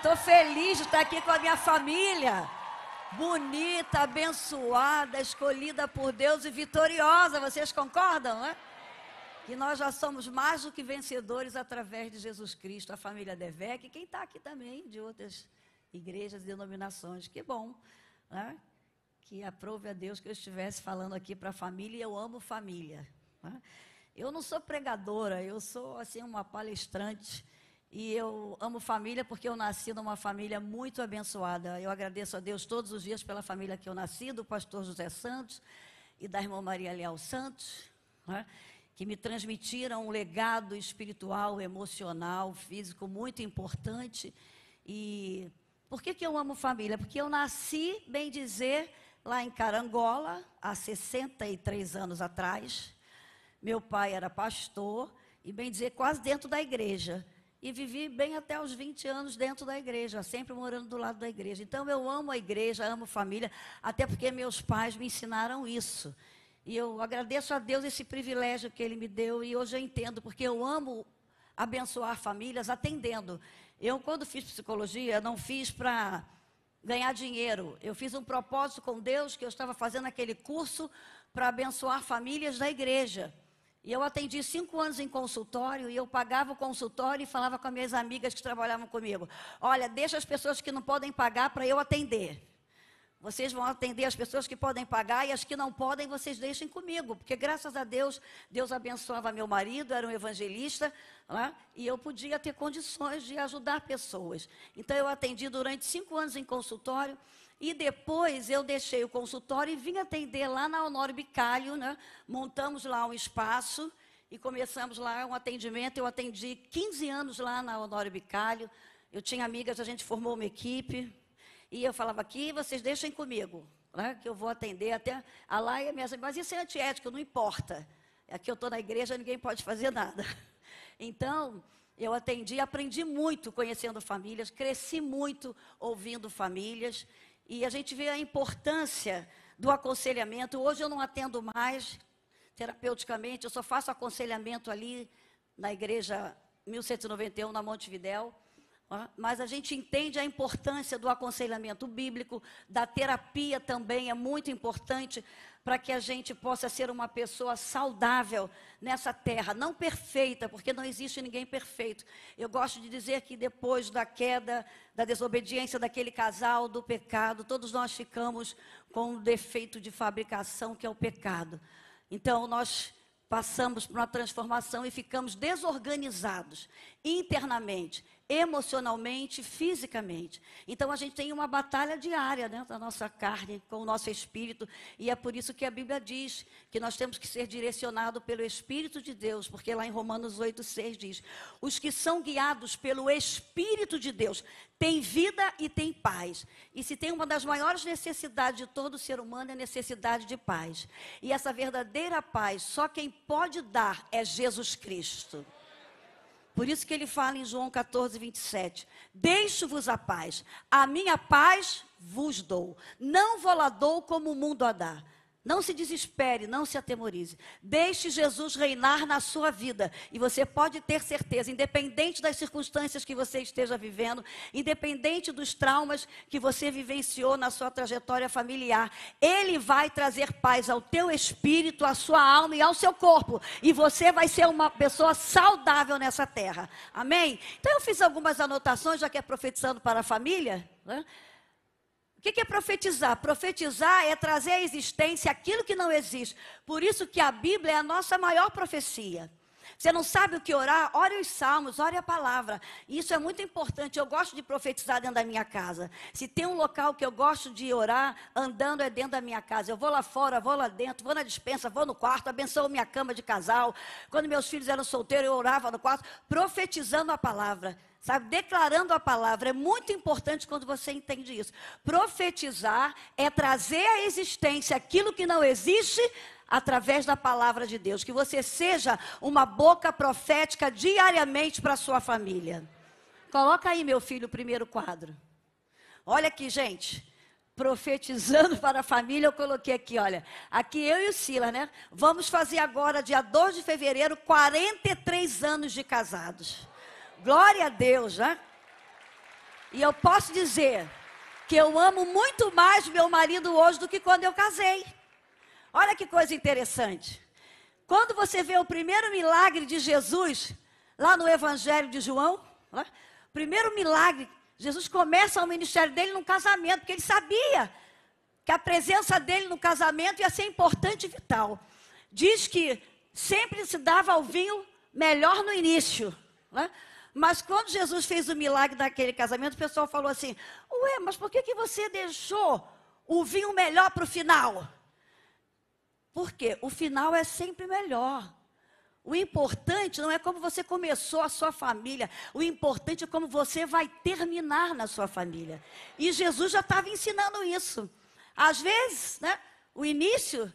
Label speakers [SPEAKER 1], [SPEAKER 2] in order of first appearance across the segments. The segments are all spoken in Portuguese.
[SPEAKER 1] estou feliz de estar aqui com a minha família. Bonita, abençoada, escolhida por Deus e vitoriosa. Vocês concordam, né? Que nós já somos mais do que vencedores através de Jesus Cristo, a família Devec, e quem está aqui também, de outras igrejas e denominações. Que bom, né? Que aprove a Deus que eu estivesse falando aqui para a família, e eu amo família, né? Eu não sou pregadora, eu sou assim uma palestrante, e eu amo família porque eu nasci numa família muito abençoada. Eu agradeço a Deus todos os dias pela família que eu nasci, do pastor José Santos e da irmã Maria Leal Santos, né? Que me transmitiram um legado espiritual, emocional, físico muito importante. E por que eu amo família? Porque eu nasci, bem dizer, lá em Carangola, há 63 anos atrás. Meu pai era pastor e, bem dizer, quase dentro da igreja. E vivi bem até os 20 anos dentro da igreja, sempre morando do lado da igreja. Então eu amo a igreja, amo família, até porque meus pais me ensinaram isso. E eu agradeço a Deus esse privilégio que Ele me deu, e hoje eu entendo, porque eu amo abençoar famílias atendendo. Eu, quando fiz psicologia, não fiz para ganhar dinheiro. Eu fiz um propósito com Deus, que eu estava fazendo aquele curso para abençoar famílias da igreja. E eu atendi 5 anos em consultório, e eu pagava o consultório e falava com as minhas amigas que trabalhavam comigo: olha, deixa as pessoas que não podem pagar para eu atender. Vocês vão atender as pessoas que podem pagar, e as que não podem, vocês deixem comigo. Porque graças a Deus, Deus abençoava meu marido, era um evangelista, né? E eu podia ter condições de ajudar pessoas. Então eu atendi durante 5 anos em consultório, e depois eu deixei o consultório e vim atender lá na Honório Bicalho, né? Montamos lá um espaço e começamos lá um atendimento. Eu atendi 15 anos lá na Honório Bicalho. Eu tinha amigas, a gente formou uma equipe. E eu falava: aqui, vocês deixem comigo, né, que eu vou atender até a lá e a minha... Mas isso é antiético, não importa. Aqui eu estou na igreja, ninguém pode fazer nada. Então, eu atendi, aprendi muito conhecendo famílias, cresci muito ouvindo famílias. E a gente vê a importância do aconselhamento. Hoje eu não atendo mais terapeuticamente, eu só faço aconselhamento ali na igreja 1191, na Montevidéu. Mas a gente entende a importância do aconselhamento bíblico, da terapia também é muito importante para que a gente possa ser uma pessoa saudável nessa terra, não perfeita, porque não existe ninguém perfeito. Eu gosto de dizer que depois da queda, da desobediência daquele casal, do pecado, todos nós ficamos com um defeito de fabricação, que é o pecado. Então nós passamos por uma transformação e ficamos desorganizados internamente, emocionalmente, fisicamente. Então a gente tem uma batalha diária, né, da nossa carne com o nosso espírito, e é por isso que a Bíblia diz que nós temos que ser direcionados pelo Espírito de Deus, porque lá em Romanos 8:6 diz: os que são guiados pelo Espírito de Deus têm vida e têm paz. E se tem uma das maiores necessidades de todo ser humano, é a necessidade de paz. E essa verdadeira paz, só quem pode dar é Jesus Cristo. Por isso que ele fala em João 14:27, deixo-vos a paz, a minha paz vos dou, não vou lá dou como o mundo a dá. Não se desespere, não se atemorize. Deixe Jesus reinar na sua vida. E você pode ter certeza, independente das circunstâncias que você esteja vivendo, independente dos traumas que você vivenciou na sua trajetória familiar, Ele vai trazer paz ao teu espírito, à sua alma e ao seu corpo. E você vai ser uma pessoa saudável nessa terra. Amém? Então eu fiz algumas anotações, já que é profetizando para a família, né? O que é profetizar? Profetizar é trazer à existência aquilo que não existe. Por isso que a Bíblia é a nossa maior profecia. Você não sabe o que orar? Ore os salmos, ore a palavra. Isso é muito importante. Eu gosto de profetizar dentro da minha casa. Se tem um local que eu gosto de orar, andando, é dentro da minha casa. Eu vou lá fora, vou lá dentro, vou na despensa, vou no quarto, abençoo minha cama de casal. Quando meus filhos eram solteiros, eu orava no quarto, profetizando a palavra. Sabe, declarando a palavra. É muito importante quando você entende isso. Profetizar é trazer à existência aquilo que não existe através da palavra de Deus. Que você seja uma boca profética diariamente para a sua família. Coloca aí, meu filho, o primeiro quadro. Olha aqui, gente. Profetizando para a família, eu coloquei aqui, olha. Aqui eu e o Silas, né? Vamos fazer agora, dia 2 de fevereiro, 43 anos de casados. Glória a Deus, né? E eu posso dizer que eu amo muito mais meu marido hoje do que quando eu casei. Olha que coisa interessante. Quando você vê o primeiro milagre de Jesus, lá no Evangelho de João, primeiro milagre, Jesus começa o ministério dele num casamento, porque ele sabia que a presença dele no casamento ia ser importante e vital. Diz que sempre se dava ao vinho melhor no início, né? Mas quando Jesus fez o milagre daquele casamento, o pessoal falou assim, ué, mas por que você deixou o vinho melhor para o final? Porque o final é sempre melhor. O importante não é como você começou a sua família, o importante é como você vai terminar na sua família. E Jesus já estava ensinando isso. Às vezes, né, o início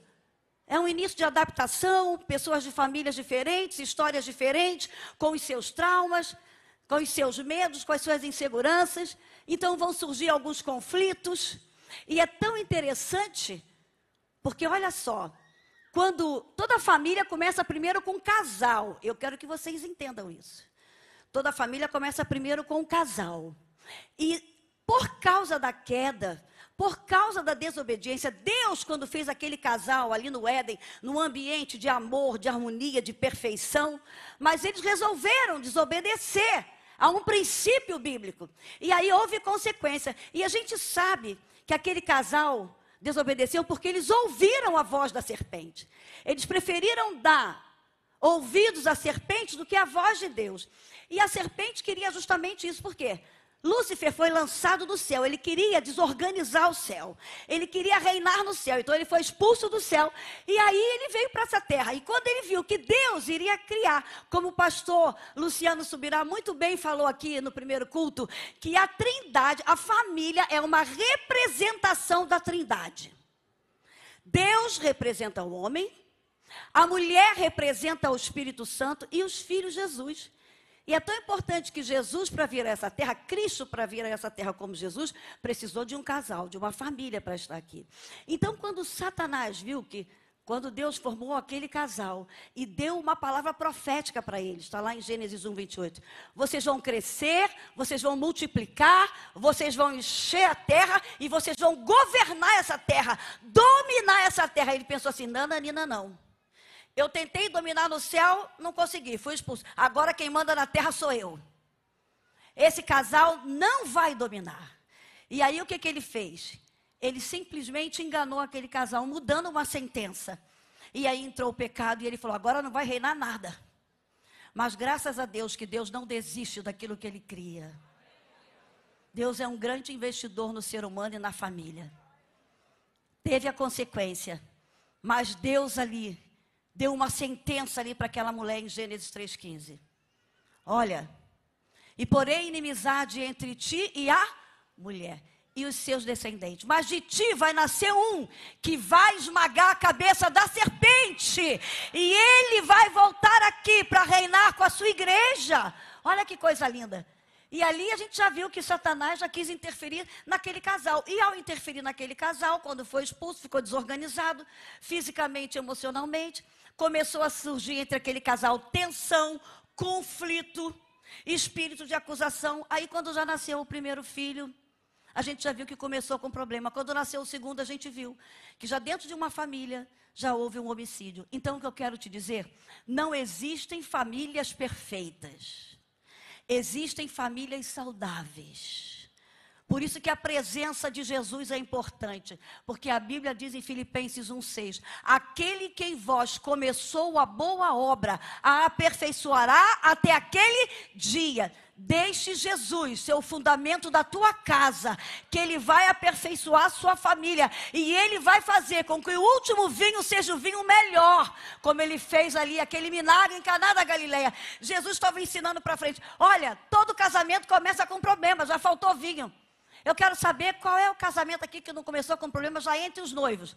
[SPEAKER 1] é um início de adaptação, pessoas de famílias diferentes, histórias diferentes, com os seus traumas, com os seus medos, com as suas inseguranças. Então vão surgir alguns conflitos. E é tão interessante, porque olha só, quando toda família começa primeiro com um casal, eu quero que vocês entendam isso. Toda família começa primeiro com um casal. E por causa da queda, por causa da desobediência, Deus, quando fez aquele casal ali no Éden, num ambiente de amor, de harmonia, de perfeição, mas eles resolveram desobedecer a um princípio bíblico. E aí houve consequência. E a gente sabe que aquele casal desobedeceu porque eles ouviram a voz da serpente. Eles preferiram dar ouvidos à serpente do que à voz de Deus. E a serpente queria justamente isso. Por quê? Lúcifer foi lançado do céu, ele queria desorganizar o céu, ele queria reinar no céu, então ele foi expulso do céu, e aí ele veio para essa terra, e quando ele viu que Deus iria criar, como o pastor Luciano Subirá muito bem falou aqui no primeiro culto, que a trindade, a família é uma representação da trindade. Deus representa o homem, a mulher representa o Espírito Santo e os filhos Jesus. E é tão importante que Jesus, para vir a essa terra, Cristo, para vir a essa terra como Jesus, precisou de um casal, de uma família para estar aqui. Então, quando Satanás viu que, quando Deus formou aquele casal e deu uma palavra profética para eles, está lá em Gênesis 1, 28. Vocês vão crescer, vocês vão multiplicar, vocês vão encher a terra e vocês vão governar essa terra, dominar essa terra. Ele pensou assim, nananina não. Eu tentei dominar no céu, não consegui, fui expulso. Agora quem manda na terra sou eu. Esse casal não vai dominar. E aí o que ele fez? Ele simplesmente enganou aquele casal, mudando uma sentença. E aí entrou o pecado e ele falou, agora não vai reinar nada. Mas graças a Deus que Deus não desiste daquilo que ele cria. Deus é um grande investidor no ser humano e na família. Teve a consequência, mas Deus ali deu uma sentença ali para aquela mulher em Gênesis 3,15. Olha, e porém inimizade entre ti e a mulher e os seus descendentes. Mas de ti vai nascer um que vai esmagar a cabeça da serpente. E ele vai voltar aqui para reinar com a sua igreja. Olha que coisa linda. E ali a gente já viu que Satanás já quis interferir naquele casal. E ao interferir naquele casal, quando foi expulso, ficou desorganizado, fisicamente e emocionalmente. Começou a surgir entre aquele casal tensão, conflito, espírito de acusação. Aí quando já nasceu o primeiro filho, a gente já viu que começou com problema. Quando nasceu o segundo, a gente viu que já dentro de uma família já houve um homicídio. Então o que eu quero te dizer, não existem famílias perfeitas. Existem famílias saudáveis. Por isso que a presença de Jesus é importante. Porque a Bíblia diz em Filipenses 1,6. Aquele que em vós começou a boa obra, a aperfeiçoará até aquele dia. Deixe Jesus ser o fundamento da tua casa, que Ele vai aperfeiçoar a sua família. E Ele vai fazer com que o último vinho seja o vinho melhor. Como Ele fez ali, aquele milagre em Caná da Galileia. Jesus estava ensinando para frente. Olha, todo casamento começa com problemas, já faltou vinho. Eu quero saber qual é o casamento aqui que não começou com problemas já entre os noivos.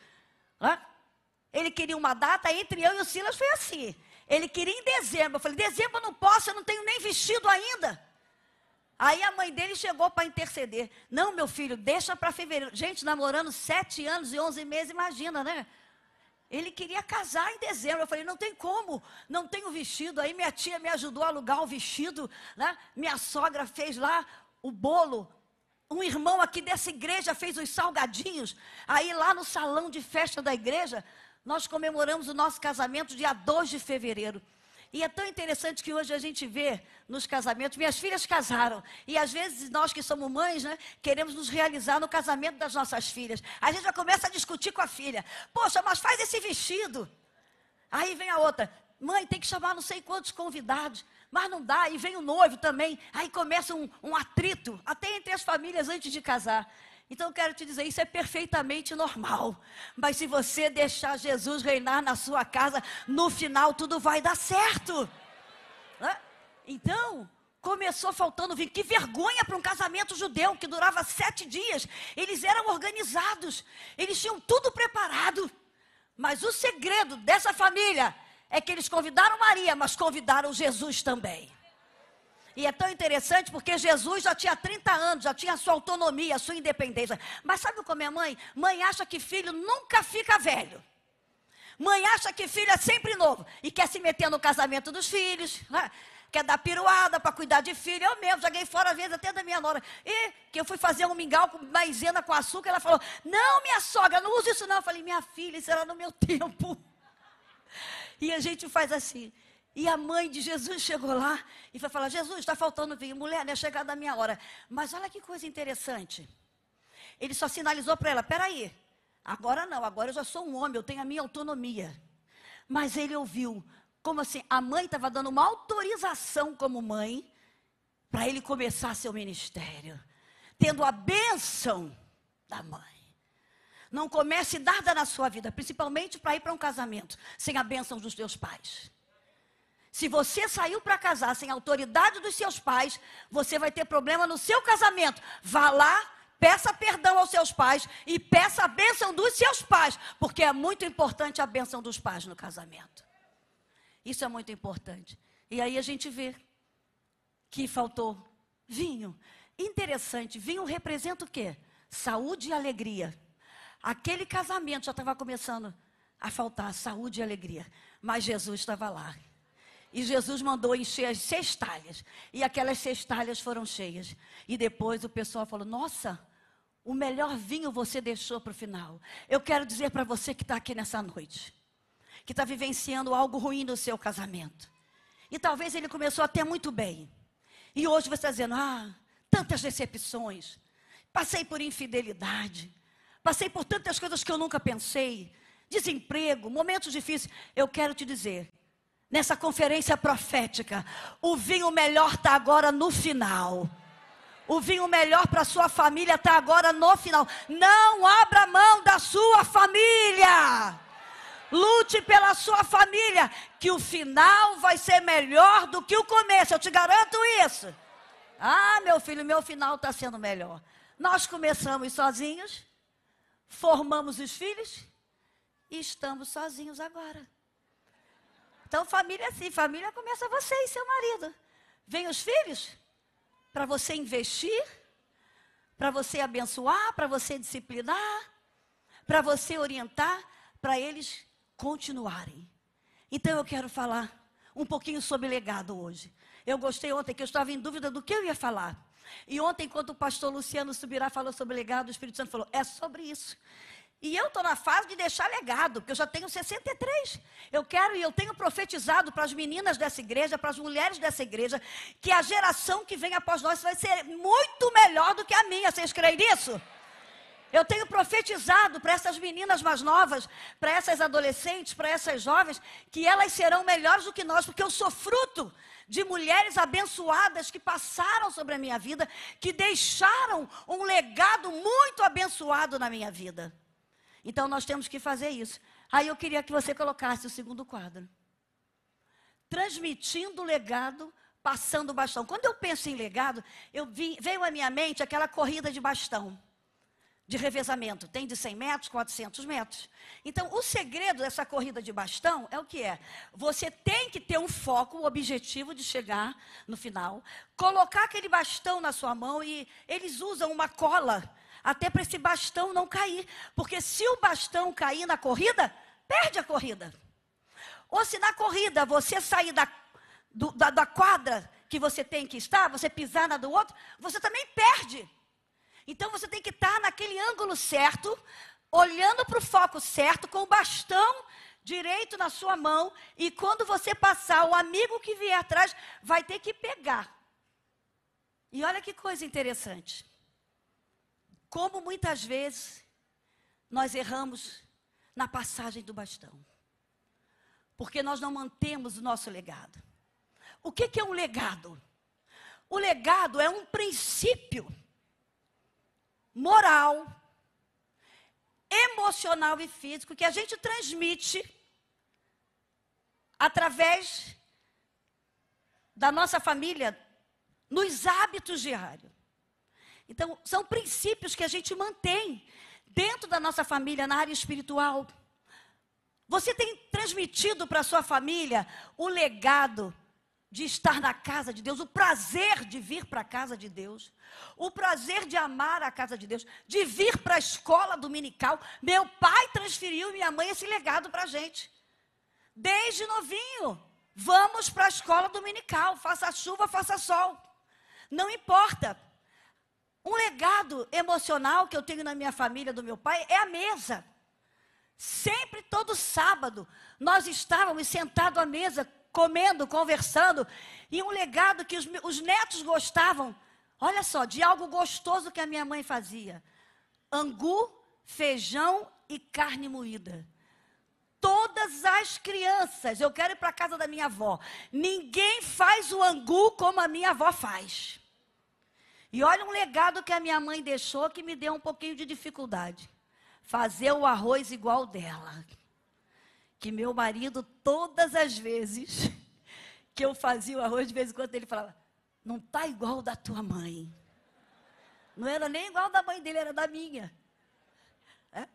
[SPEAKER 1] Hã? Ele queria uma data, entre eu e o Silas foi assim. Ele queria em dezembro. Eu falei, dezembro eu não posso, eu não tenho nem vestido ainda. Aí a mãe dele chegou para interceder. Não, meu filho, deixa para fevereiro. Gente, namorando 7 anos e 11 meses, imagina, né? Ele queria casar em dezembro. Eu falei, não tem como, não tenho vestido. Aí minha tia me ajudou a alugar o vestido, né? Minha sogra fez lá o bolo. Um irmão aqui dessa igreja fez os salgadinhos. Aí lá no salão de festa da igreja, nós comemoramos o nosso casamento dia 2 de fevereiro. E é tão interessante que hoje a gente vê nos casamentos, minhas filhas casaram, e às vezes nós que somos mães, né, queremos nos realizar no casamento das nossas filhas. A gente já começa a discutir com a filha, poxa, mas faz esse vestido. Aí vem a outra, mãe, tem que chamar não sei quantos convidados, mas não dá, e vem o noivo também, aí começa um atrito, até entre as famílias antes de casar. Então eu quero te dizer, isso é perfeitamente normal. Mas se você deixar Jesus reinar na sua casa, no final tudo vai dar certo. Então, começou faltando vinho. Que vergonha para um casamento judeu que durava 7 dias. Eles eram organizados, eles tinham tudo preparado. Mas o segredo dessa família é que eles convidaram Maria, mas convidaram Jesus também. E é tão interessante porque Jesus já tinha 30 anos, já tinha a sua autonomia, a sua independência. Mas sabe como é mãe? Mãe acha que filho nunca fica velho. Mãe acha que filho é sempre novo. E quer se meter no casamento dos filhos, né? Quer dar piruada para cuidar de filho. Eu mesmo joguei fora às vezes até da minha nora. E que eu fui fazer um mingau com maisena com açúcar. Ela falou, não minha sogra, não usa isso não. Eu falei, minha filha, isso era no meu tempo. E a gente faz assim. E a mãe de Jesus chegou lá e foi falar, Jesus, está faltando vinho. Mulher, não é chegada a minha hora. Mas olha que coisa interessante. Ele só sinalizou para ela, peraí, agora não, agora eu já sou um homem, eu tenho a minha autonomia. Mas ele ouviu, como assim, a mãe estava dando uma autorização como mãe para ele começar seu ministério. Tendo a bênção da mãe. Não comece nada na sua vida, principalmente para ir para um casamento, sem a bênção dos teus pais. Se você saiu para casar sem a autoridade dos seus pais, você vai ter problema no seu casamento. Vá lá, peça perdão aos seus pais e peça a bênção dos seus pais, porque é muito importante a bênção dos pais no casamento. Isso é muito importante. E aí a gente vê que faltou vinho. Interessante, vinho representa o quê? Saúde e alegria. Aquele casamento já estava começando a faltar saúde e alegria, mas Jesus estava lá. E Jesus mandou encher as cestalhas. E aquelas cestalhas foram cheias. E depois o pessoal falou, nossa, o melhor vinho você deixou para o final. Eu quero dizer para você que está aqui nessa noite. Que está vivenciando algo ruim no seu casamento. E talvez ele começou até muito bem. E hoje você está dizendo, tantas decepções. Passei por infidelidade. Passei por tantas coisas que eu nunca pensei. Desemprego, momentos difíceis. Eu quero te dizer. Nessa conferência profética, o vinho melhor está agora no final. O vinho melhor para a sua família está agora no final. Não abra mão da sua família. Lute pela sua família, que o final vai ser melhor do que o começo. Eu te garanto isso. Meu filho, meu final está sendo melhor. Nós começamos sozinhos, formamos os filhos e estamos sozinhos agora. Então, família é assim, família começa você e seu marido. Vem os filhos para você investir, para você abençoar, para você disciplinar, para você orientar, para eles continuarem. Então, eu quero falar um pouquinho sobre legado hoje. Eu gostei ontem que eu estava em dúvida do que eu ia falar. E ontem, enquanto o pastor Luciano Subirá falou sobre legado, o Espírito Santo falou, é sobre isso. E eu estou na fase de deixar legado, porque eu já tenho 63. Eu tenho profetizado para as meninas dessa igreja, para as mulheres dessa igreja, que a geração que vem após nós vai ser muito melhor do que a minha. Vocês creem nisso? Eu tenho profetizado para essas meninas mais novas, para essas adolescentes, para essas jovens, que elas serão melhores do que nós, porque eu sou fruto de mulheres abençoadas que passaram sobre a minha vida, que deixaram um legado muito abençoado na minha vida. Então, nós temos que fazer isso. Aí eu queria que você colocasse o segundo quadro. Transmitindo o legado, passando o bastão. Quando eu penso em legado, veio à minha mente aquela corrida de bastão, de revezamento. Tem de 100 metros, 400 metros. Então, o segredo dessa corrida de bastão é o que é? Você tem que ter um foco, o objetivo de chegar no final, colocar aquele bastão na sua mão e eles usam uma cola até para esse bastão não cair. Porque se o bastão cair na corrida, perde a corrida. Ou se na corrida você sair da quadra que você tem que estar, você pisar na do outro, você também perde. Então você tem que estar naquele ângulo certo, olhando para o foco certo, com o bastão direito na sua mão, e quando você passar, o amigo que vier atrás vai ter que pegar. E olha que coisa interessante. Como muitas vezes nós erramos na passagem do bastão. Porque nós não mantemos o nosso legado. O que é um legado? O legado é um princípio moral, emocional e físico que a gente transmite através da nossa família nos hábitos diários. Então, são princípios que a gente mantém dentro da nossa família na área espiritual. Você tem transmitido para a sua família o legado de estar na casa de Deus, o prazer de vir para a casa de Deus, o prazer de amar a casa de Deus, de vir para a escola dominical. Meu pai transferiu, minha mãe, esse legado para a gente. Desde novinho, vamos para a escola dominical, faça chuva, faça sol. Não importa. Um legado emocional que eu tenho na minha família, do meu pai, é a mesa. Sempre, todo sábado, nós estávamos sentados à mesa, comendo, conversando, e um legado que os netos gostavam, olha só, de algo gostoso que a minha mãe fazia. Angu, feijão e carne moída. Todas as crianças, eu quero ir para a casa da minha avó, ninguém faz o angu como a minha avó faz. E olha um legado que a minha mãe deixou que me deu um pouquinho de dificuldade. Fazer o arroz igual dela. Que meu marido, todas as vezes que eu fazia o arroz, de vez em quando ele falava, não está igual da tua mãe. Não era nem igual da mãe dele, era da minha. É?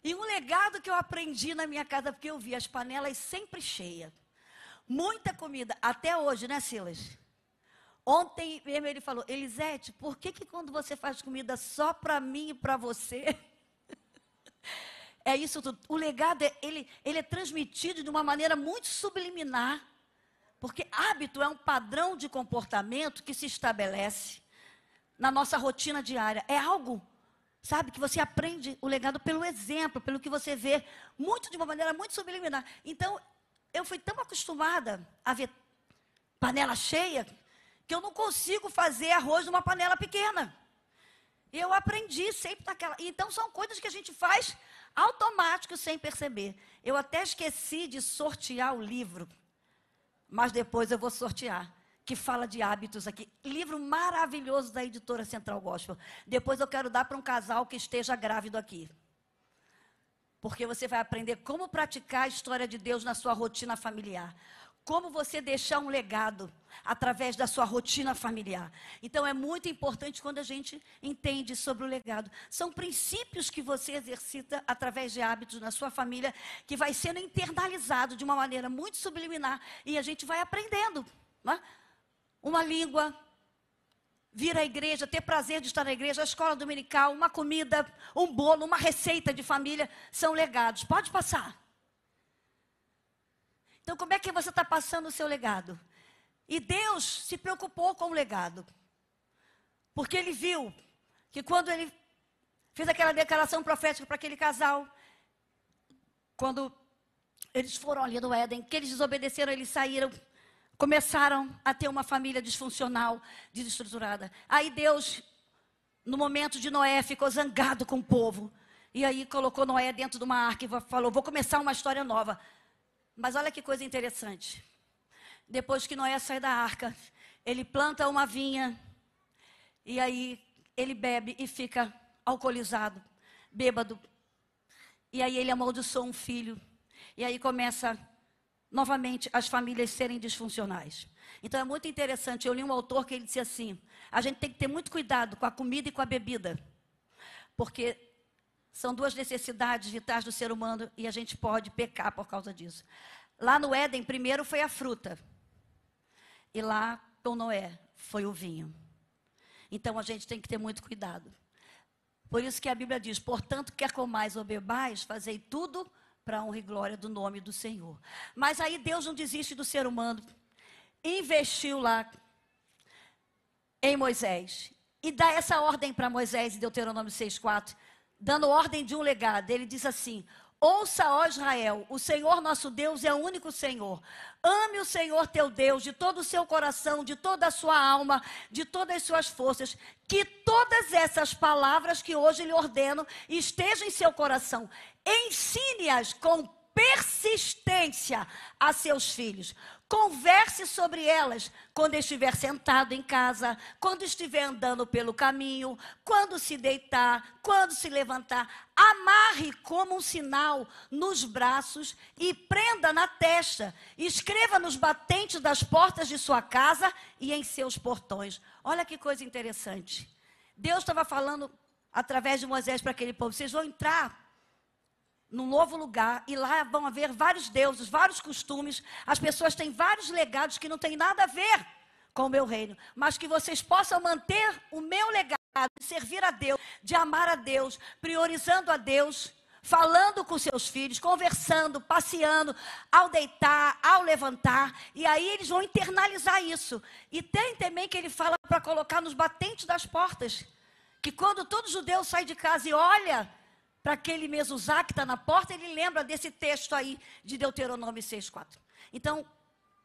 [SPEAKER 1] E um legado que eu aprendi na minha casa, porque eu vi as panelas sempre cheias. Muita comida, até hoje, né, Silas? Ontem mesmo ele falou, Elisete, por que quando você faz comida só para mim e para você? É isso tudo. O legado, ele é transmitido de uma maneira muito subliminar. Porque hábito é um padrão de comportamento que se estabelece na nossa rotina diária. É algo, sabe, que você aprende o legado pelo exemplo, pelo que você vê, muito de uma maneira muito subliminar. Então, eu fui tão acostumada a ver panela cheia, que eu não consigo fazer arroz numa panela pequena. Eu aprendi sempre naquela. Então, são coisas que a gente faz automático, sem perceber. Eu até esqueci de sortear o livro, mas depois eu vou sortear, que fala de hábitos aqui. Livro maravilhoso da editora Central Gospel. Depois eu quero dar para um casal que esteja grávido aqui. Porque você vai aprender como praticar a história de Deus na sua rotina familiar. Como você deixar um legado através da sua rotina familiar. Então, é muito importante quando a gente entende sobre o legado. São princípios que você exercita através de hábitos na sua família, que vai sendo internalizado de uma maneira muito subliminar. E a gente vai aprendendo. Né? Uma língua, vir à igreja, ter prazer de estar na igreja, a escola dominical, uma comida, um bolo, uma receita de família, são legados. Pode passar. Então, como é que você está passando o seu legado? E Deus se preocupou com o legado. Porque Ele viu que quando Ele fez aquela declaração profética para aquele casal, quando eles foram ali no Éden, que eles desobedeceram, eles saíram, começaram a ter uma família disfuncional, desestruturada. Aí Deus, no momento de Noé, ficou zangado com o povo. E aí colocou Noé dentro de uma arca e falou, vou começar uma história nova. Mas olha que coisa interessante. Depois que Noé sai da arca, ele planta uma vinha, e aí ele bebe e fica alcoolizado, bêbado. E aí ele amaldiçoa um filho. E aí começa novamente as famílias serem disfuncionais. Então é muito interessante, eu li um autor que ele disse assim, a gente tem que ter muito cuidado com a comida e com a bebida. Porque são duas necessidades vitais do ser humano e a gente pode pecar por causa disso. Lá no Éden, primeiro foi a fruta. E lá com Noé foi o vinho. Então a gente tem que ter muito cuidado. Por isso que a Bíblia diz, portanto, quer comais ou bebais, fazei tudo para a honra e glória do nome do Senhor. Mas aí Deus não desiste do ser humano. Investiu lá em Moisés. e dá essa ordem para Moisés em Deuteronômio 6,4, dando ordem de um legado. Ele diz assim: ouça, ó Israel, o Senhor nosso Deus é o único Senhor. Ame o Senhor teu Deus de todo o seu coração, de toda a sua alma, de todas as suas forças. Que todas essas palavras que hoje lhe ordeno estejam em seu coração. Ensine-as com persistência a seus filhos. Converse sobre elas quando estiver sentado em casa, quando estiver andando pelo caminho, quando se deitar, quando se levantar. Amarre como um sinal nos braços e prenda na testa. Escreva nos batentes das portas de sua casa e em seus portões. Olha que coisa interessante. Deus estava falando através de Moisés para aquele povo: vocês vão entrar num novo lugar, e lá vão haver vários deuses, vários costumes. As pessoas têm vários legados que não têm nada a ver com o meu reino, mas que vocês possam manter o meu legado, de servir a Deus, de amar a Deus, priorizando a Deus, falando com seus filhos, conversando, passeando, ao deitar, ao levantar. E aí eles vão internalizar isso. E tem também que ele fala para colocar nos batentes das portas, que quando todo judeu sai de casa e olha para aquele mezuzá que está na porta, ele lembra desse texto aí de Deuteronômio 6,4. Então,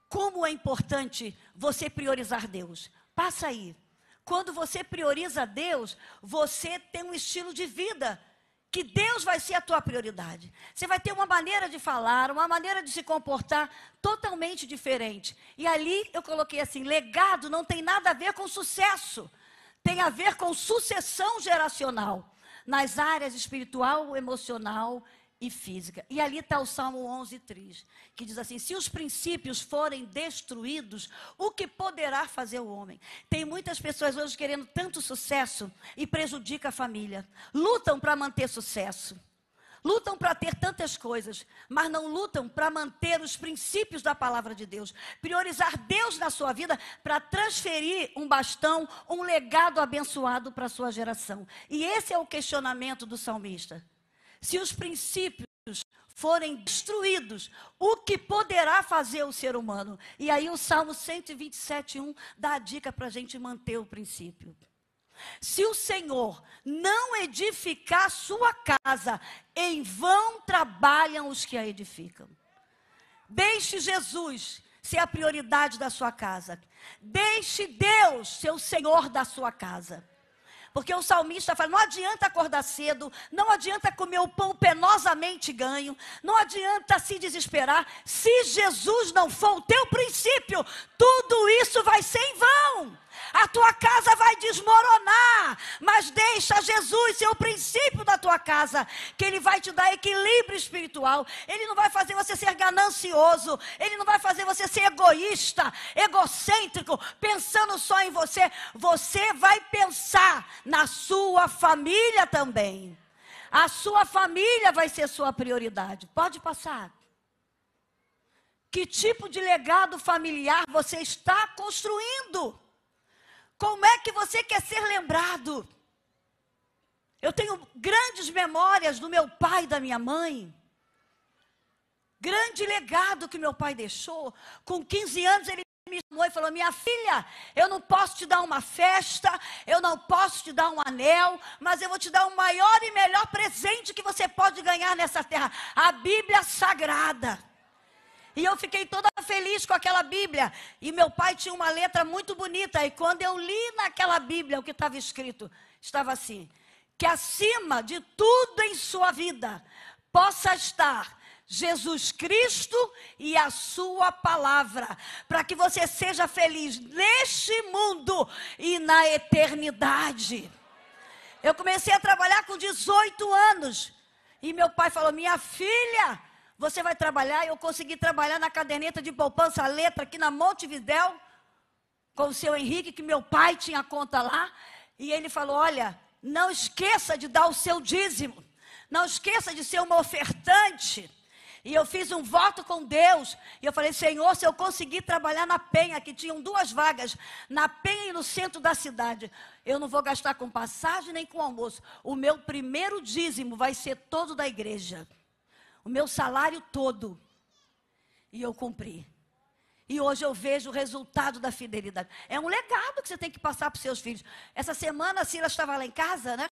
[SPEAKER 1] como é importante você priorizar Deus? Passa aí. Quando você prioriza Deus, você tem um estilo de vida, que Deus vai ser a tua prioridade. Você vai ter uma maneira de falar, uma maneira de se comportar totalmente diferente. E ali eu coloquei assim: legado não tem nada a ver com sucesso. Tem a ver com sucessão geracional, nas áreas espiritual, emocional e física. E ali está o Salmo 11:3, que diz assim: se os princípios forem destruídos, o que poderá fazer o homem? Tem muitas pessoas hoje querendo tanto sucesso e prejudica a família. Lutam para manter sucesso. Lutam para ter tantas coisas, mas não lutam para manter os princípios da palavra de Deus. Priorizar Deus na sua vida para transferir um bastão, um legado abençoado para a sua geração. E esse é o questionamento do salmista. Se os princípios forem destruídos, o que poderá fazer o ser humano? E aí o Salmo 127:1 dá a dica para a gente manter o princípio. Se o Senhor não edificar a sua casa, em vão trabalham os que a edificam. Deixe Jesus ser a prioridade da sua casa. Deixe Deus ser o Senhor da sua casa. Porque o salmista fala: não adianta acordar cedo, não adianta comer o pão penosamente ganho, não adianta se desesperar. Se Jesus não for o teu princípio, tudo isso vai ser em vão. A tua casa vai desmoronar, mas deixa Jesus ser o princípio da tua casa, que Ele vai te dar equilíbrio espiritual. Ele não vai fazer você ser ganancioso, Ele não vai fazer você ser egoísta, egocêntrico, pensando só em você. Você vai pensar na sua família também. A sua família vai ser sua prioridade. Pode passar. Que tipo de legado familiar você está construindo? Como é que você quer ser lembrado? Eu tenho grandes memórias do meu pai e da minha mãe. Grande legado que meu pai deixou. Com 15 anos ele me chamou e falou: minha filha, eu não posso te dar uma festa, eu não posso te dar um anel, mas eu vou te dar o maior e melhor presente que você pode ganhar nessa terra: a Bíblia Sagrada. E eu fiquei toda feliz com aquela Bíblia. E meu pai tinha uma letra muito bonita. E quando eu li naquela Bíblia o que estava escrito, estava assim: que acima de tudo em sua vida possa estar Jesus Cristo e a sua palavra, para que você seja feliz neste mundo e na eternidade. Eu comecei a trabalhar com 18 anos. E meu pai falou: minha filha, você vai trabalhar. Eu consegui trabalhar na caderneta de poupança, a letra aqui na Montevidéu, com o seu Henrique, que meu pai tinha conta lá. E ele falou: olha, não esqueça de dar o seu dízimo, não esqueça de ser uma ofertante. E eu fiz um voto com Deus, e eu falei: Senhor, se eu conseguir trabalhar na Penha, que tinham 2 vagas, na Penha e no centro da cidade, eu não vou gastar com passagem nem com almoço. O meu primeiro dízimo vai ser todo da igreja. O meu salário todo. E eu cumpri. E hoje eu vejo o resultado da fidelidade. É um legado que você tem que passar para os seus filhos. Essa semana a Silas estava lá em casa, né?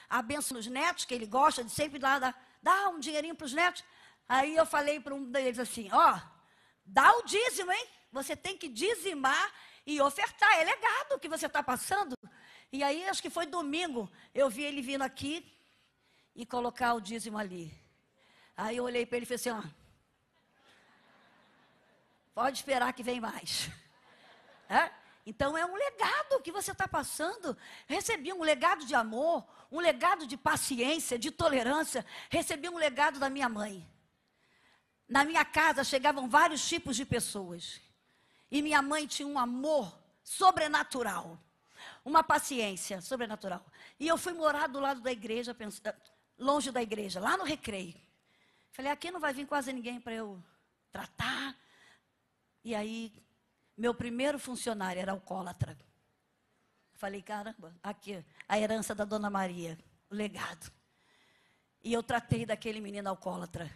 [SPEAKER 1] Abençoa os netos, que ele gosta de sempre dar um dinheirinho para os netos. Aí eu falei para um deles assim, ó, dá o dízimo, hein? Você tem que dizimar e ofertar. É legado que você está passando. E aí, acho que foi domingo, eu vi ele vindo aqui e colocar o dízimo ali. Aí eu olhei para ele e falei assim, ó, pode esperar que vem mais. É? Então é um legado que você está passando. Recebi um legado de amor, um legado de paciência, de tolerância. Recebi um legado da minha mãe. Na minha casa chegavam vários tipos de pessoas. E minha mãe tinha um amor sobrenatural. Uma paciência sobrenatural. E eu fui morar do lado da igreja, longe da igreja, lá no Recreio. Falei, aqui não vai vir quase ninguém para eu tratar. E aí, meu primeiro funcionário era alcoólatra. Falei, caramba, aqui, a herança da Dona Maria, o legado. E eu tratei daquele menino alcoólatra.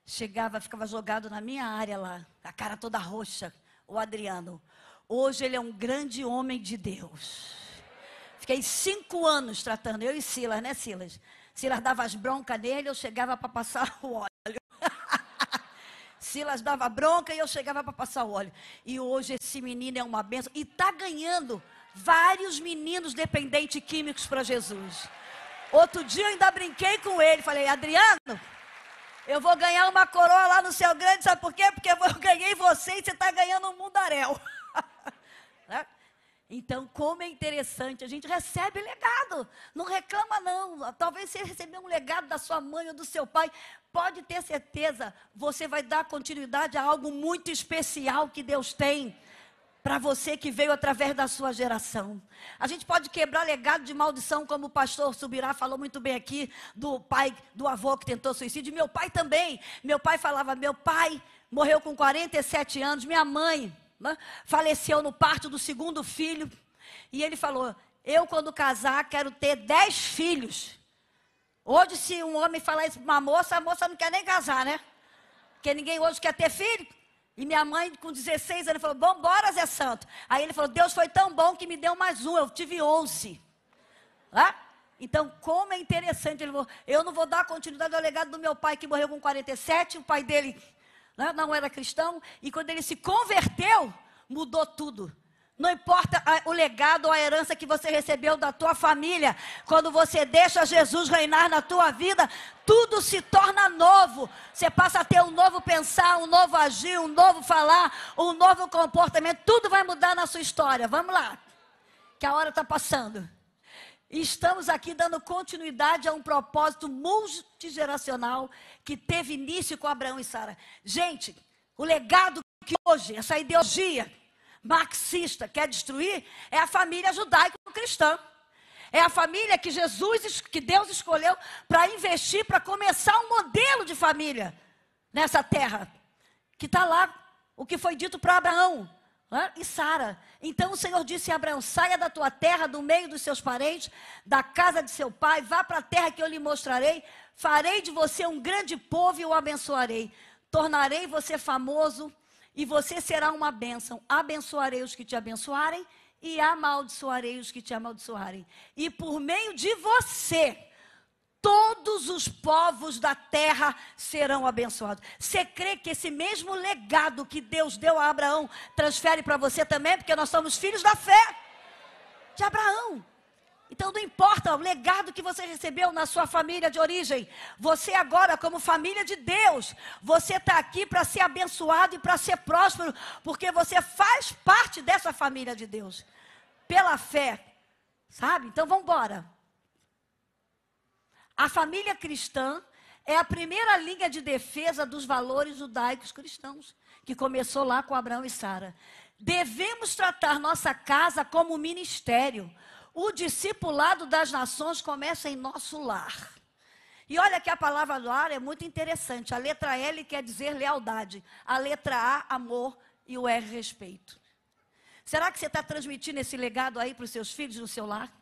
[SPEAKER 1] Chegava, ficava jogado na minha área lá, a cara toda roxa, o Adriano. Hoje ele é um grande homem de Deus. Fiquei 5 anos tratando, eu e Silas, né, Silas? Silas dava as broncas nele, eu chegava para passar o óleo. Silas dava bronca e eu chegava para passar o óleo. E hoje esse menino é uma bênção. E está ganhando vários meninos dependentes químicos para Jesus. Outro dia eu ainda brinquei com ele. Falei, Adriano, eu vou ganhar uma coroa lá no céu grande. Sabe por quê? Porque eu ganhei você e você está ganhando um mundaréu. Né? Então, como é interessante, a gente recebe legado, não reclama não. Talvez você recebeu um legado da sua mãe ou do seu pai, pode ter certeza, você vai dar continuidade a algo muito especial que Deus tem para você que veio através da sua geração. A gente pode quebrar legado de maldição, como o pastor Subirá falou muito bem aqui, do pai, do avô que tentou suicídio, meu pai também. Meu pai falava, meu pai morreu com 47 anos, minha mãe faleceu no parto do 2º filho. E ele falou, eu quando casar quero ter 10 filhos. Hoje se um homem falar isso para uma moça, a moça não quer nem casar, né? Porque ninguém hoje quer ter filho. E minha mãe com 16 anos falou, vamos embora Zé Santo. Aí ele falou, Deus foi tão bom que me deu mais um, eu tive 11. Então como é interessante, ele falou, eu não vou dar continuidade ao legado do meu pai que morreu com 47, o pai dele não era cristão, e quando ele se converteu, mudou tudo. Não importa o legado ou a herança que você recebeu da tua família, quando você deixa Jesus reinar na tua vida, tudo se torna novo. Você passa a ter um novo pensar, um novo agir, um novo falar, um novo comportamento, tudo vai mudar na sua história. Vamos lá, que a hora está passando. E estamos aqui dando continuidade a um propósito multigeracional que teve início com Abraão e Sara. Gente, o legado que hoje, essa ideologia marxista quer destruir, é a família judaico-cristã. É a família que que Deus escolheu para investir, para começar um modelo de família nessa terra. Que está lá, o que foi dito para Abraão. E Sara. Então o Senhor disse a Abraão, saia da tua terra, do meio dos seus parentes, da casa de seu pai, vá para a terra que eu lhe mostrarei, farei de você um grande povo e o abençoarei, tornarei você famoso e você será uma bênção, abençoarei os que te abençoarem e amaldiçoarei os que te amaldiçoarem, e por meio de você, todos os povos da terra serão abençoados. Você crê que esse mesmo legado que Deus deu a Abraão transfere para você também? Porque nós somos filhos da fé de Abraão. Então não importa o legado que você recebeu na sua família de origem. Você agora, como família de Deus, você está aqui para ser abençoado e para ser próspero, porque você faz parte dessa família de Deus. Pela fé, sabe? Então vamos embora. A família cristã é a primeira linha de defesa dos valores judaicos cristãos, que começou lá com Abraão e Sara. Devemos tratar nossa casa como ministério. O discipulado das nações começa em nosso lar. E olha que a palavra lar é muito interessante. A letra L quer dizer lealdade. A letra A, amor. E o R, respeito. Será que você está transmitindo esse legado aí para os seus filhos no seu lar?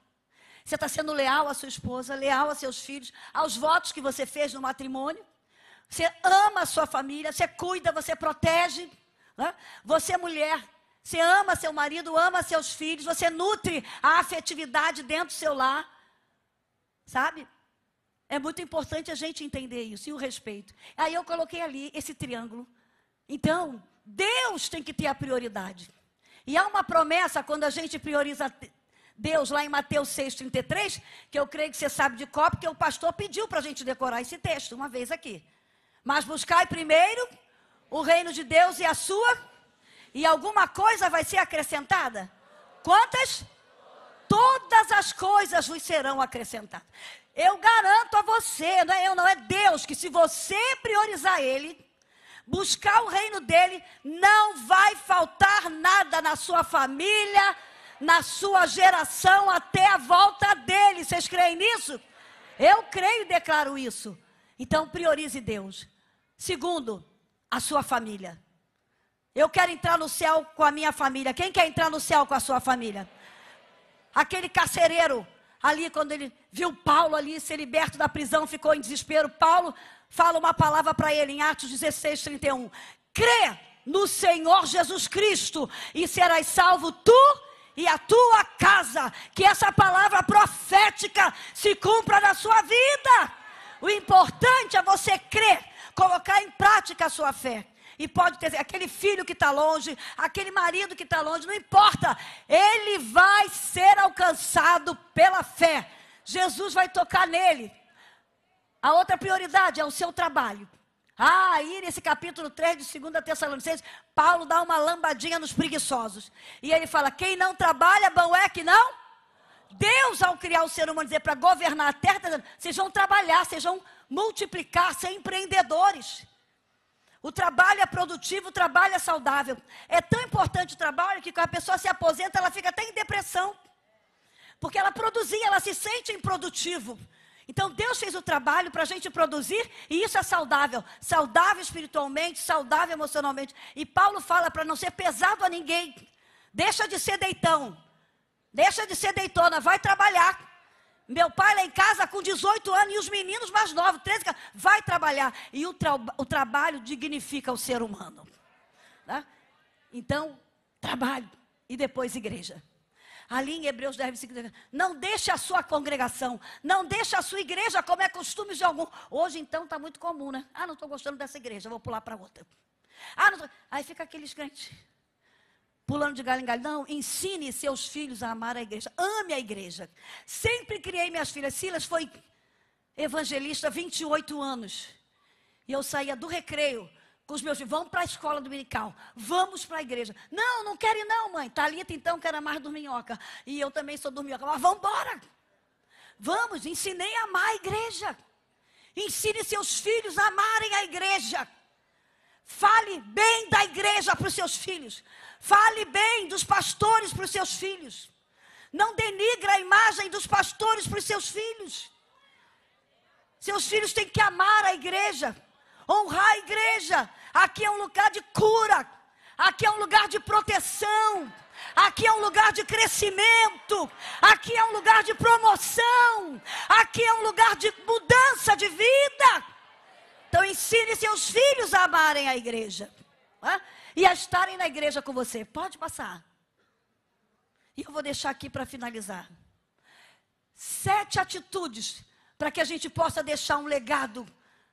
[SPEAKER 1] Você está sendo leal à sua esposa, leal a seus filhos, aos votos que você fez no matrimônio? Você ama a sua família, você cuida, você protege? Né? Você, mulher, você ama seu marido, ama seus filhos, você nutre a afetividade dentro do seu lar. Sabe? É muito importante a gente entender isso e o respeito. Aí eu coloquei ali esse triângulo. Então, Deus tem que ter a prioridade. E há uma promessa quando a gente prioriza Deus, lá em Mateus 6,33, que eu creio que você sabe de cor, porque o pastor pediu para a gente decorar esse texto uma vez aqui. Mas buscai primeiro o reino de Deus e a sua, e alguma coisa vai ser acrescentada. Quantas? Todas as coisas vos serão acrescentadas. Eu garanto a você, não é eu, não é Deus, que se você priorizar Ele, buscar o reino dEle, não vai faltar nada na sua família, na sua geração, até a volta dEle. Vocês creem nisso? Eu creio e declaro isso. Então, priorize Deus. Segundo, a sua família. Eu quero entrar no céu com a minha família. Quem quer entrar no céu com a sua família? Aquele carcereiro, ali quando ele viu Paulo ali ser liberto da prisão, ficou em desespero. Paulo fala uma palavra para ele em Atos 16:31. Crê no Senhor Jesus Cristo e serás salvo tu e a tua casa. Que essa palavra profética se cumpra na sua vida. O importante é você crer, colocar em prática a sua fé. E pode ter aquele filho que está longe, aquele marido que está longe, não importa. Ele vai ser alcançado pela fé. Jesus vai tocar nele. A outra prioridade é o seu trabalho. Aí nesse capítulo 3 de 2 Tessalonicenses, Paulo dá uma lambadinha nos preguiçosos. E ele fala, quem não trabalha, bom é que não. Deus, ao criar o ser humano, dizer para governar a terra, tá dizendo, vocês vão trabalhar, vocês vão multiplicar, ser empreendedores. O trabalho é produtivo, o trabalho é saudável. É tão importante o trabalho que quando a pessoa se aposenta, ela fica até em depressão. Porque ela produzia, ela se sente improdutivo. Então Deus fez o trabalho para a gente produzir e isso é saudável. Saudável espiritualmente, saudável emocionalmente. E Paulo fala para não ser pesado a ninguém. Deixa de ser deitão. Deixa de ser deitona, vai trabalhar. Meu pai lá em casa com 18 anos e os meninos mais novos, 13 anos, vai trabalhar. E o trabalho dignifica o ser humano. Tá? Então, trabalho e depois igreja. Ali em Hebreus 10:5, não deixe a sua congregação, não deixe a sua igreja como é costume de algum. Hoje então está muito comum, né? Ah, não estou gostando dessa igreja, vou pular para outra. Ah, não tô... Aí fica aqueles crentes pulando de galho em galho. Não, ensine seus filhos a amar a igreja. Ame a igreja. Sempre criei minhas filhas. Silas foi evangelista 28 anos. E eu saía do recreio com os meus filhos. Vamos para a escola dominical. Vamos para a igreja. Não, não quero ir não, mãe. Thalita então que era mais dorminhoca. E eu também sou dorminhoca. Mas vamos embora. Vamos, ensinei a amar a igreja. Ensine seus filhos a amarem a igreja. Fale bem da igreja para os seus filhos. Fale bem dos pastores para os seus filhos. Não denigre a imagem dos pastores para os seus filhos. Seus filhos têm que amar a igreja, honrar a igreja. Aqui é um lugar de cura. Aqui é um lugar de proteção. Aqui é um lugar de crescimento. Aqui é um lugar de promoção. Aqui é um lugar de mudança de vida. Então ensine seus filhos a amarem a igreja. E a estarem na igreja com você. Pode passar. E eu vou deixar aqui para finalizar. 7 atitudes para que a gente possa deixar um legado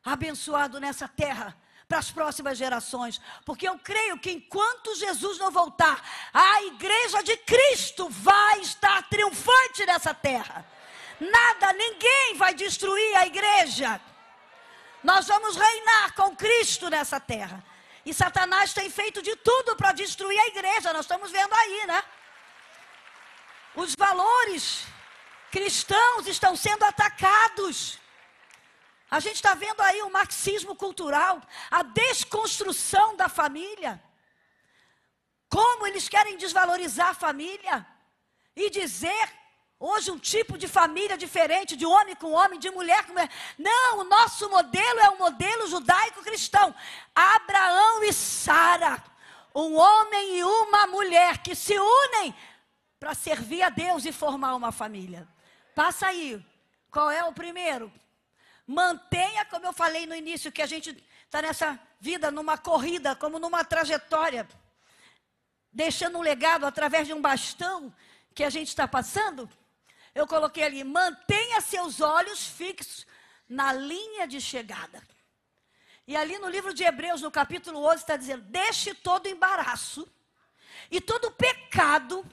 [SPEAKER 1] abençoado nessa terra para as próximas gerações. Porque eu creio que enquanto Jesus não voltar, a igreja de Cristo vai estar triunfante nessa terra. Nada, ninguém vai destruir a igreja. Nós vamos reinar com Cristo nessa terra. E Satanás tem feito de tudo para destruir a igreja. Nós estamos vendo aí, né? Os valores cristãos estão sendo atacados. A gente está vendo aí o marxismo cultural, a desconstrução da família. Como eles querem desvalorizar a família e dizer hoje um tipo de família diferente, de homem com homem, de mulher com mulher. Não, o nosso modelo é o modelo judaico-cristão. Abraão e Sara, um homem e uma mulher que se unem para servir a Deus e formar uma família. Passa aí, qual é o primeiro? Mantenha, como eu falei no início, que a gente está nessa vida, numa corrida, como numa trajetória, deixando um legado através de um bastão que a gente está passando. Eu coloquei ali, mantenha seus olhos fixos na linha de chegada. E ali no livro de Hebreus, no capítulo 11, está dizendo, deixe todo embaraço e todo pecado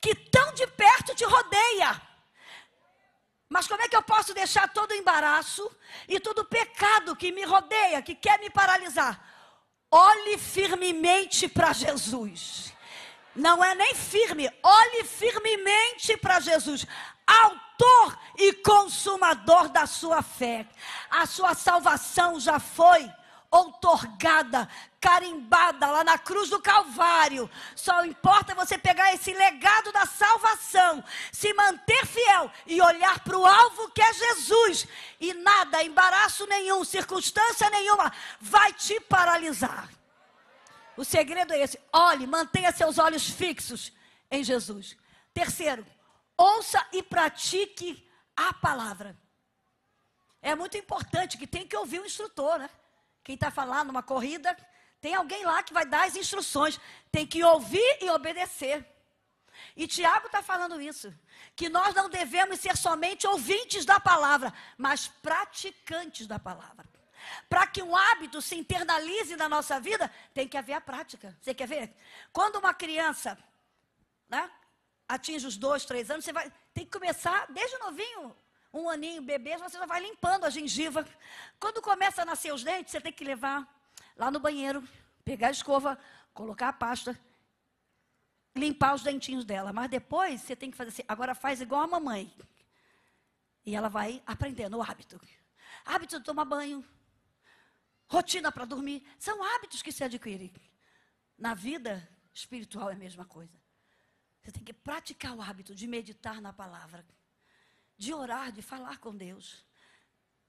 [SPEAKER 1] que tão de perto te rodeia. Mas como é que eu posso deixar todo o embaraço e todo o pecado que me rodeia, que quer me paralisar? Olhe firmemente para Jesus. Não é nem firme, olhe firmemente para Jesus, autor e consumador da sua fé. A sua salvação já foi outorgada, carimbada lá na cruz do Calvário. Só importa você pegar esse legado da salvação, se manter fiel e olhar para o alvo que é Jesus. E nada, embaraço nenhum, circunstância nenhuma vai te paralisar. O segredo é esse. Olhe, mantenha seus olhos fixos em Jesus. Terceiro, ouça e pratique a palavra. É muito importante que tem que ouvir o instrutor, né? Quem está falando numa corrida, tem alguém lá que vai dar as instruções. Tem que ouvir e obedecer. E Tiago está falando isso. Que nós não devemos ser somente ouvintes da palavra, mas praticantes da palavra. Para que um hábito se internalize na nossa vida, tem que haver a prática. Você quer ver? Quando uma criança, né, atinge os 2, 3 anos, você tem que começar desde novinho. 1 aninho, bebê, você já vai limpando a gengiva. Quando começa a nascer os dentes, você tem que levar lá no banheiro, pegar a escova, colocar a pasta, limpar os dentinhos dela. Mas depois, você tem que fazer assim, agora faz igual a mamãe. E ela vai aprendendo o hábito. Hábito de tomar banho, rotina para dormir. São hábitos que se adquirem. Na vida espiritual é a mesma coisa. Você tem que praticar o hábito de meditar na palavra, de orar, de falar com Deus,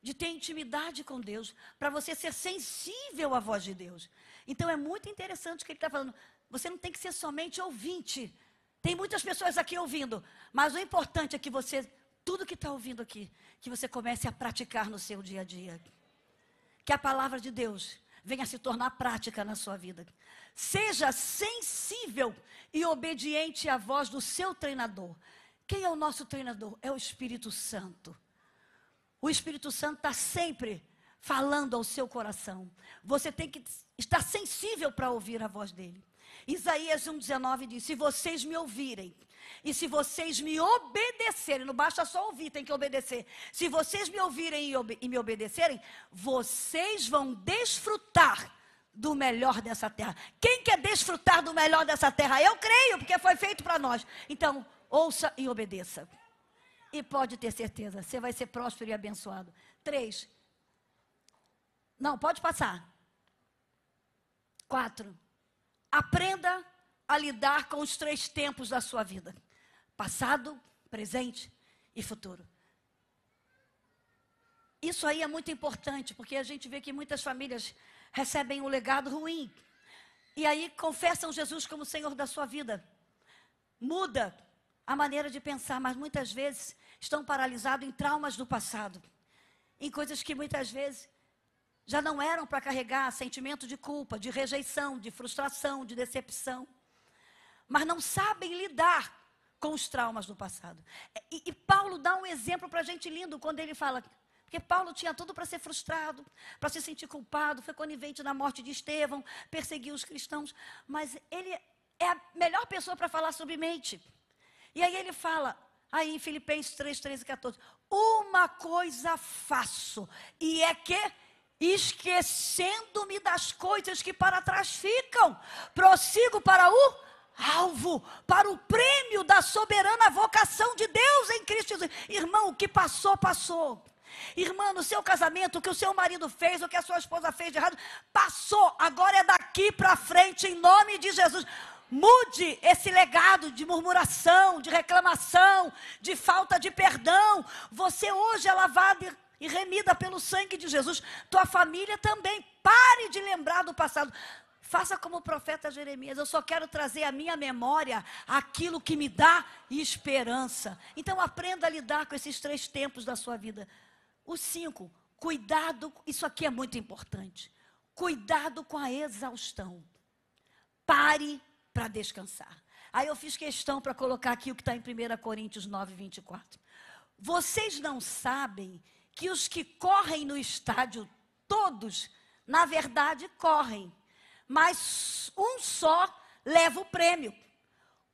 [SPEAKER 1] de ter intimidade com Deus, para você ser sensível à voz de Deus. Então é muito interessante o que ele está falando. Você não tem que ser somente ouvinte. Tem muitas pessoas aqui ouvindo, mas o importante é que você, tudo que está ouvindo aqui, que você comece a praticar no seu dia a dia. Que a palavra de Deus venha se tornar prática na sua vida. Seja sensível e obediente à voz do seu treinador. Quem é o nosso treinador? É o Espírito Santo. O Espírito Santo está sempre falando ao seu coração. Você tem que estar sensível para ouvir a voz dele. Isaías 1,19 diz, se vocês me ouvirem e se vocês me obedecerem, não basta só ouvir, tem que obedecer. Se vocês me ouvirem e me obedecerem, vocês vão desfrutar do melhor dessa terra. Quem quer desfrutar do melhor dessa terra? Eu creio, porque foi feito para nós. Então, ouça e obedeça. E pode ter certeza, você vai ser próspero e abençoado. 3. Não, pode passar. 4. Aprenda a lidar com os 3 tempos da sua vida. Passado, presente e futuro. Isso aí é muito importante, porque a gente vê que muitas famílias recebem um legado ruim. E aí confessam Jesus como Senhor da sua vida. Muda a maneira de pensar, mas muitas vezes estão paralisados em traumas do passado. Em coisas que muitas vezes já não eram para carregar sentimento de culpa, de rejeição, de frustração, de decepção. Mas não sabem lidar com os traumas do passado. E Paulo dá um exemplo para a gente lindo quando ele fala... Porque Paulo tinha tudo para ser frustrado, para se sentir culpado, foi conivente na morte de Estevão, perseguiu os cristãos. Mas ele é a melhor pessoa para falar sobre mente. E aí ele fala, aí em Filipenses 3, 13 e 14. Uma coisa faço, e é que... esquecendo-me das coisas que para trás ficam, prossigo para o alvo, para o prêmio da soberana vocação de Deus em Cristo Jesus. Irmão, o que passou, passou. Irmã, no seu casamento, o que o seu marido fez, o que a sua esposa fez de errado, passou. Agora é daqui para frente, em nome de Jesus. Mude esse legado de murmuração, de reclamação, de falta de perdão. Você hoje é lavado e remida pelo sangue de Jesus. Tua família também. Pare de lembrar do passado. Faça como o profeta Jeremias. Eu só quero trazer à minha memória aquilo que me dá esperança. Então aprenda a lidar com esses 3 tempos da sua vida. O 5. Cuidado, isso aqui é muito importante. Cuidado com a exaustão. Pare para descansar. Aí eu fiz questão para colocar aqui o que está em 1 Coríntios 9, 24. Vocês não sabem que os que correm no estádio, todos, na verdade, correm. Mas um só leva o prêmio.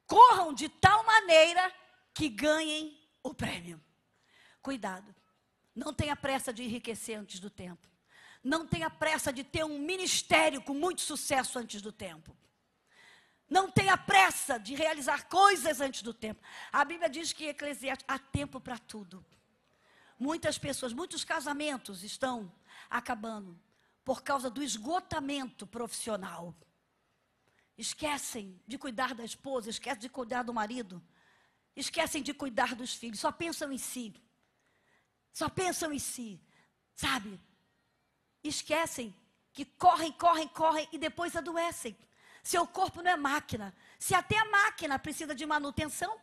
[SPEAKER 1] Corram de tal maneira que ganhem o prêmio. Cuidado. Não tenha pressa de enriquecer antes do tempo. Não tenha pressa de ter um ministério com muito sucesso antes do tempo. Não tenha pressa de realizar coisas antes do tempo. A Bíblia diz que em Eclesiastes há tempo para tudo. Muitas pessoas, muitos casamentos estão acabando por causa do esgotamento profissional. Esquecem de cuidar da esposa, esquecem de cuidar do marido, esquecem de cuidar dos filhos, só pensam em si. Só pensam em si, sabe? Esquecem que correm e depois adoecem. Seu corpo não é máquina. Se até a máquina precisa de manutenção,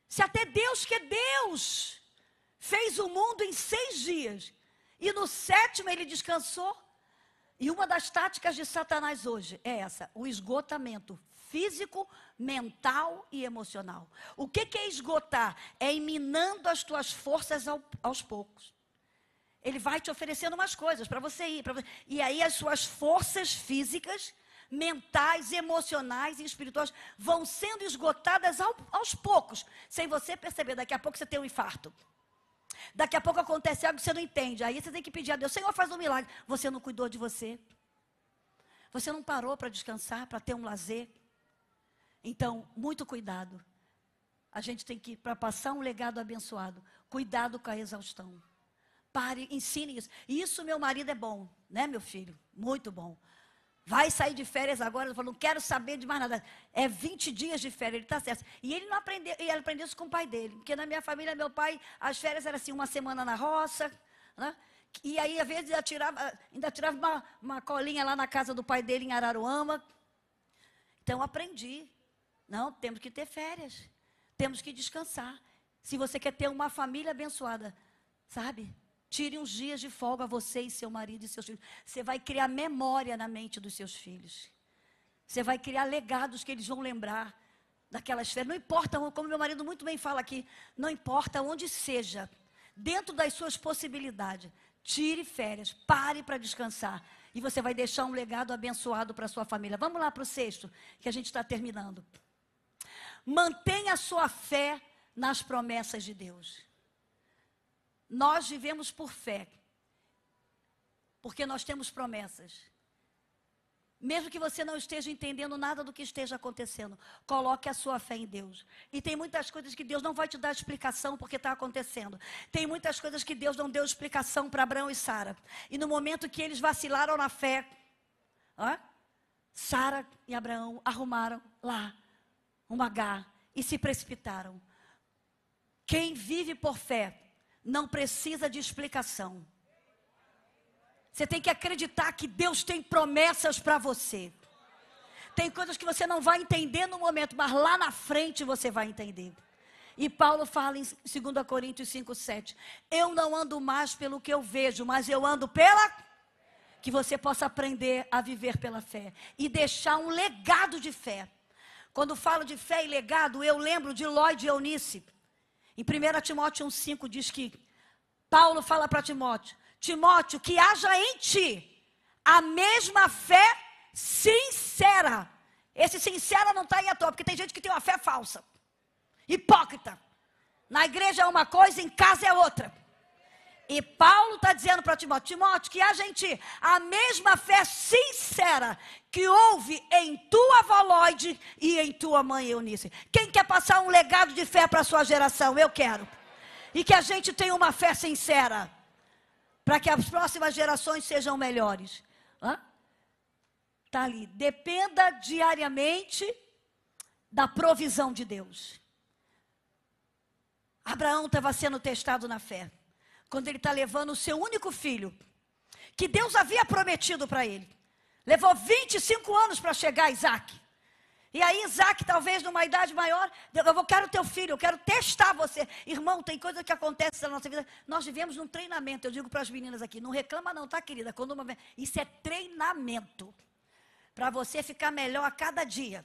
[SPEAKER 1] se até Deus, que é Deus, fez o mundo em 6 dias, e no 7º ele descansou. E uma das táticas de Satanás hoje é essa, o esgotamento físico, mental e emocional. O que é esgotar? É ir minando as tuas forças aos poucos. Ele vai te oferecendo umas coisas para você ir. E aí as suas forças físicas, mentais, emocionais e espirituais vão sendo esgotadas aos poucos, sem você perceber. Daqui a pouco você tem um infarto. Daqui a pouco acontece algo que você não entende. Aí você tem que pedir a Deus, Senhor, faz um milagre. Você não cuidou de você. Você não parou para descansar, para ter um lazer. Então, muito cuidado. A gente tem que, para passar um legado abençoado, cuidado com a exaustão. Pare, ensine isso. E isso, meu marido, é bom, né, meu filho? Muito bom. Vai sair de férias agora, ele falou, não quero saber de mais nada. É 20 dias de férias, ele está certo. E ele não aprendeu, ele aprendeu isso com o pai dele. Porque na minha família, meu pai, as férias eram assim, uma semana na roça, né? E aí, às vezes, ainda tirava uma colinha lá na casa do pai dele, em Araruama. Então, aprendi. Não, temos que ter férias. Temos que descansar. Se você quer ter uma família abençoada, sabe? Tire uns dias de folga, você e seu marido e seus filhos. Você vai criar memória na mente dos seus filhos. Você vai criar legados que eles vão lembrar daquelas férias. Não importa, como meu marido muito bem fala aqui, não importa onde seja, dentro das suas possibilidades, tire férias, pare para descansar. E você vai deixar um legado abençoado para a sua família. Vamos lá para o 6º, que a gente está terminando. Mantenha a sua fé nas promessas de Deus. Nós vivemos por fé, porque nós temos promessas. Mesmo que você não esteja entendendo nada do que esteja acontecendo, coloque a sua fé em Deus. E tem muitas coisas que Deus não vai te dar explicação porque está acontecendo. Tem muitas coisas que Deus não deu explicação para Abraão e Sara. E no momento que eles vacilaram na fé, Sara e Abraão arrumaram lá um Agar e se precipitaram. Quem vive por fé não precisa de explicação. Você tem que acreditar que Deus tem promessas para você. Tem coisas que você não vai entender no momento, mas lá na frente você vai entender. E Paulo fala em 2 Coríntios 5:7. Eu não ando mais pelo que eu vejo, mas eu ando pela... Que você possa aprender a viver pela fé. E deixar um legado de fé. Quando falo de fé e legado, eu lembro de Ló e de Eunice. Em 1 Timóteo 1,5 diz que Paulo fala para Timóteo, Timóteo, que haja em ti a mesma fé sincera. Esse sincera não está aí à toa, porque tem gente que tem uma fé falsa, hipócrita. Na igreja é uma coisa, em casa é outra. E Paulo está dizendo para Timóteo, Timóteo, que haja em ti a mesma fé sincera que houve em tua avó Lóide e em tua mãe Eunice. Quem quer passar um legado de fé para a sua geração? Eu quero. E que a gente tenha uma fé sincera, para que as próximas gerações sejam melhores. Está ali, dependa diariamente da provisão de Deus. Abraão estava sendo testado na fé. Quando ele está levando o seu único filho, que Deus havia prometido para ele. Levou 25 anos para chegar a Isaac. E aí Isaac, talvez numa idade maior, eu quero teu filho, eu quero testar você. Irmão, tem coisa que acontece na nossa vida. Nós vivemos num treinamento, eu digo para as meninas aqui, não reclama não, tá, querida? Isso é treinamento. Para você ficar melhor a cada dia.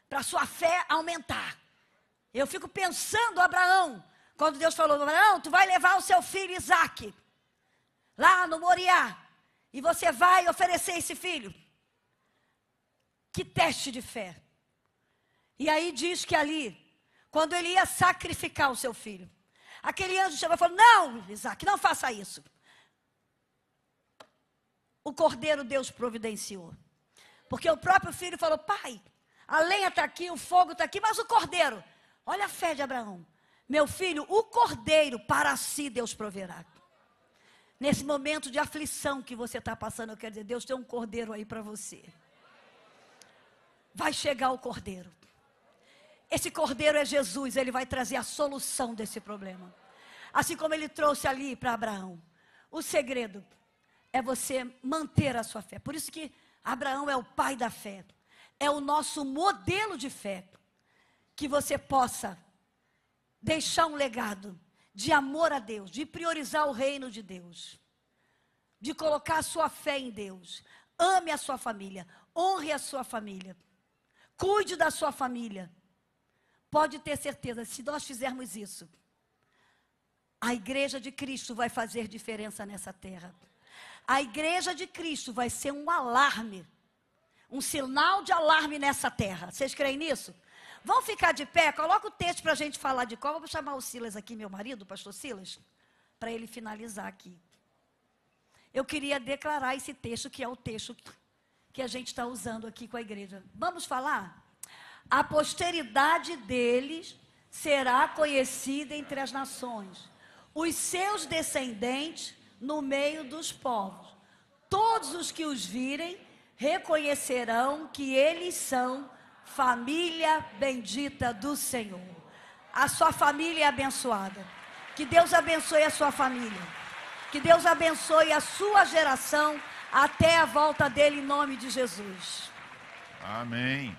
[SPEAKER 1] Para sua fé aumentar. Eu fico pensando, Abraão, quando Deus falou, Abraão, tu vai levar o seu filho Isaac, lá no Moriá, e você vai oferecer esse filho. Que teste de fé. E aí diz que ali, quando ele ia sacrificar o seu filho, aquele anjo chegou e falou, não, Isaac, não faça isso. O cordeiro Deus providenciou. Porque o próprio filho falou, pai, a lenha está aqui, o fogo está aqui, mas o cordeiro, olha a fé de Abraão. Meu filho, o cordeiro para si Deus proverá. Nesse momento de aflição que você está passando, eu quero dizer, Deus tem um cordeiro aí para você. Vai chegar o cordeiro. Esse cordeiro é Jesus, ele vai trazer a solução desse problema. Assim como ele trouxe ali para Abraão. O segredo é você manter a sua fé. Por isso que Abraão é o pai da fé. É o nosso modelo de fé. Que você possa deixar um legado de amor a Deus, de priorizar o reino de Deus, de colocar a sua fé em Deus. Ame a sua família, honre a sua família, cuide da sua família. Pode ter certeza, se nós fizermos isso, a igreja de Cristo vai fazer diferença nessa terra. A igreja de Cristo vai ser um alarme, um sinal de alarme nessa terra. Vocês creem nisso? Vamos ficar de pé? Coloca o texto para a gente falar de qual. Vou chamar o Silas aqui, meu marido, o pastor Silas, para ele finalizar aqui. Eu queria declarar esse texto, que é o texto que a gente está usando aqui com a igreja. Vamos falar? A posteridade deles será conhecida entre as nações, os seus descendentes no meio dos povos. Todos os que os virem reconhecerão que eles são família bendita do Senhor. A sua família é abençoada. Que Deus abençoe a sua família. Que Deus abençoe a sua geração até a volta dele em nome de Jesus.
[SPEAKER 2] Amém.